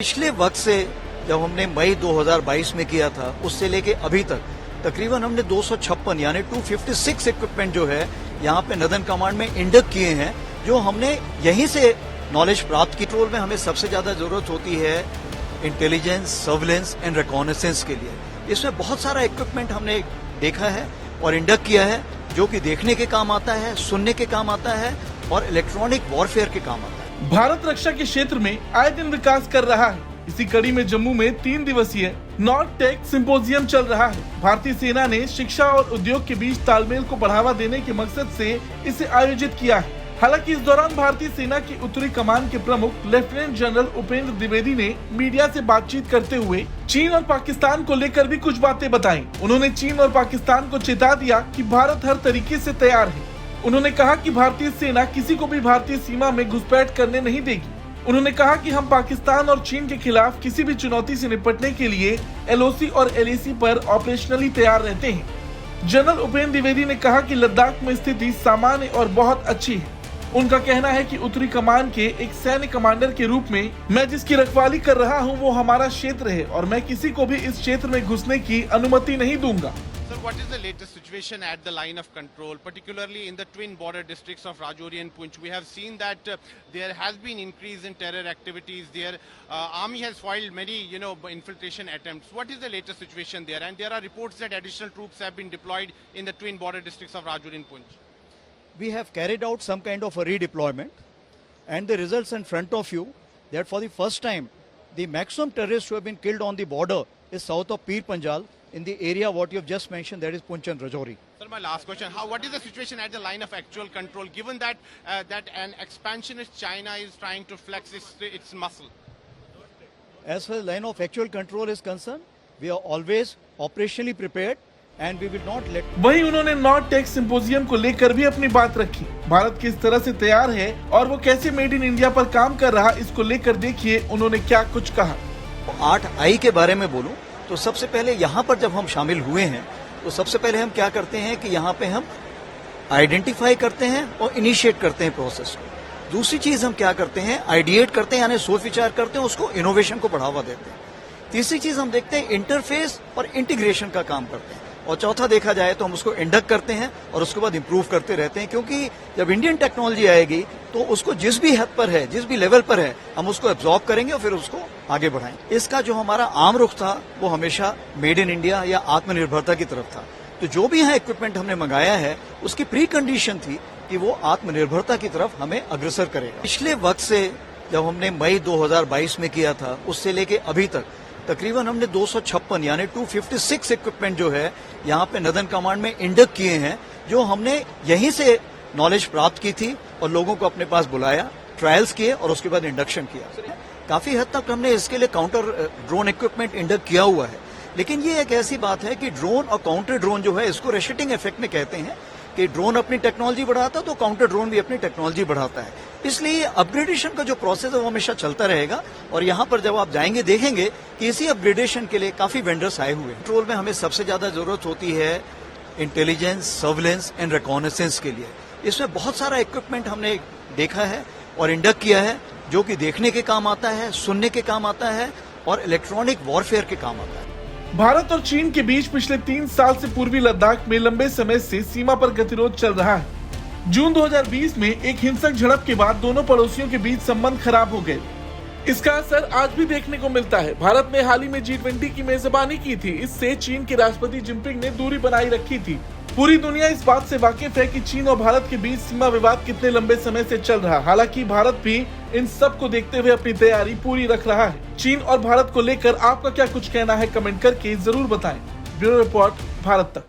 पिछले वक्त से जब हमने मई 2022 में किया था उससे लेके अभी तक तकरीबन हमने 256 यानी 256 इक्विपमेंट जो है यहाँ पे नदन कमांड में इंडक्ट किए हैं, जो हमने यहीं से नॉलेज प्राप्त की। पेट्रोल में हमें सबसे ज्यादा जरूरत होती है इंटेलिजेंस, सर्विलेंस एंड रिकॉनेसेंस के लिए। इसमें बहुत सारा इक्विपमेंट हमने देखा है और इंडक्ट किया है, जो कि देखने के काम आता है, सुनने के काम आता है और इलेक्ट्रॉनिक वॉरफेयर के काम आता है। भारत रक्षा के क्षेत्र में आए दिन विकास कर रहा है। इसी कड़ी में जम्मू में 3 दिवसीय नॉर्थ टेक सिंपोजियम चल रहा है। भारतीय सेना ने शिक्षा और उद्योग के बीच तालमेल को बढ़ावा देने के मकसद से इसे आयोजित किया है। हालांकि इस दौरान भारतीय सेना की उत्तरी कमान के प्रमुख लेफ्टिनेंट जनरल उपेंद्र द्विवेदी ने मीडिया से बातचीत करते हुए चीन और पाकिस्तान को लेकर भी कुछ बातें बताई। उन्होंने चीन और पाकिस्तान को चेता दिया कि भारत हर तरीके से तैयार है। उन्होंने कहा कि भारतीय सेना किसी को भी भारतीय सीमा में घुसपैठ करने नहीं देगी। उन्होंने कहा कि हम पाकिस्तान और चीन के खिलाफ किसी भी चुनौती से निपटने के लिए LOC और LAC पर ऑपरेशनली तैयार रहते हैं। जनरल उपेंद्र द्विवेदी ने कहा कि लद्दाख में स्थिति सामान्य और बहुत अच्छी है। उनका कहना है कि उत्तरी कमान के एक सैन्य कमांडर के रूप में मैं जिसकी रखवाली कर रहा हूं वो हमारा क्षेत्र है और मैं किसी को भी इस क्षेत्र में घुसने की अनुमति नहीं दूंगा। Sir, what is the latest situation at the line of control, particularly in the twin border districts of Rajouri and Poonch? We have seen that there has been increase in terror activities there. Army has foiled many, infiltration attempts. What is the latest situation there? And there are reports that additional troops have been deployed in the twin border districts of Rajouri and Poonch. We have carried out some kind of a redeployment, and the results in front of you that for the first time, the maximum terrorists who have been killed on the border is south of Pir Panjal, in the area what you have just mentioned, that is Poonch and Rajouri. Sir, my last question: what is the situation at the line of actual control, given that that an expansionist China is trying to flex its muscle? As far as line of actual control is concerned, we are always operationally prepared and we will not let. वहीं उन्होंने north take symposium को लेकर भी अपनी बात रखी। भारत किस तरह से तैयार है और वो कैसे मेड इन इंडिया पर काम कर रहा, इसको लेकर देखिए उन्होंने क्या कुछ कहा। 8I के बारे में बोलूं तो सबसे पहले यहाँ पर जब हम शामिल हुए हैं तो सबसे पहले हम क्या करते हैं कि यहाँ पे हम आइडेंटिफाई करते हैं और इनिशिएट करते हैं प्रोसेस को। दूसरी चीज हम क्या करते हैं, आइडिएट करते हैं यानी सोच विचार करते हैं, उसको इनोवेशन को बढ़ावा देते हैं। तीसरी चीज हम देखते हैं इंटरफेस और इंटीग्रेशन का काम करते हैं। और चौथा देखा जाए तो हम उसको इंडक्ट करते हैं और उसके बाद इंप्रूव करते रहते हैं, क्योंकि जब इंडियन टेक्नोलॉजी आएगी तो उसको जिस भी हद पर है, जिस भी लेवल पर है, हम उसको एब्जॉर्ब करेंगे और फिर उसको आगे बढ़ाएंगे। इसका जो हमारा आम रुख था वो हमेशा मेड इन इंडिया या आत्मनिर्भरता की तरफ था। तो जो भी यहाँ इक्विपमेंट हमने मंगाया है उसकी प्री कंडीशन थी कि वो आत्मनिर्भरता की तरफ हमें अग्रसर करेगा। पिछले वक्त से जब हमने मई 2022 में किया था उससे लेके अभी तक तकरीबन हमने 256 यानी 256 इक्विपमेंट जो है यहाँ पे नदन कमांड में इंडक्ट किए हैं, जो हमने यहीं से नॉलेज प्राप्त की थी और लोगों को अपने पास बुलाया, ट्रायल्स किए और उसके बाद इंडक्शन किया। काफी हद तक हमने इसके लिए काउंटर ड्रोन इक्विपमेंट इंडक्ट किया हुआ है। लेकिन ये एक ऐसी बात है कि ड्रोन और काउंटर ड्रोन जो है इसको रेशेटिंग इफेक्ट में कहते हैं कि ड्रोन अपनी टेक्नोलॉजी बढ़ाता है तो काउंटर ड्रोन भी अपनी टेक्नोलॉजी बढ़ाता है। इसलिए अपग्रेडेशन का जो प्रोसेस है वो हमेशा चलता रहेगा और यहाँ पर जब आप जाएंगे देखेंगे कि इसी अपग्रेडेशन के लिए काफी वेंडर्स आए हुए हैं। पेट्रोल में हमें सबसे ज्यादा जरूरत होती है इंटेलिजेंस, सर्विलेंस एंड रिकॉनेसेंस के लिए। इसमें बहुत सारा इक्विपमेंट हमने देखा है और इंडक्ट किया है, जो कि देखने के काम आता है, सुनने के काम आता है और इलेक्ट्रॉनिक वॉरफेयर के काम आता है। भारत और चीन के बीच पिछले 3 साल से पूर्वी लद्दाख में लंबे समय से सीमा पर गतिरोध चल रहा है। जून 2020 में एक हिंसक झड़प के बाद दोनों पड़ोसियों के बीच संबंध खराब हो गए। इसका असर आज भी देखने को मिलता है। भारत ने हाल ही में G20 की मेजबानी की थी। इससे चीन के राष्ट्रपति जिनपिंग ने दूरी बनाई रखी थी। पूरी दुनिया इस बात से वाकिफ है कि चीन और भारत के बीच सीमा विवाद कितने लंबे समय से चल रहा है। हालांकि भारत भी इन सब को देखते हुए अपनी तैयारी पूरी रख रहा है। चीन और भारत को लेकर आपका क्या कुछ कहना है, कमेंट करके जरूर बताएं। ब्यूरो रिपोर्ट, भारत तक।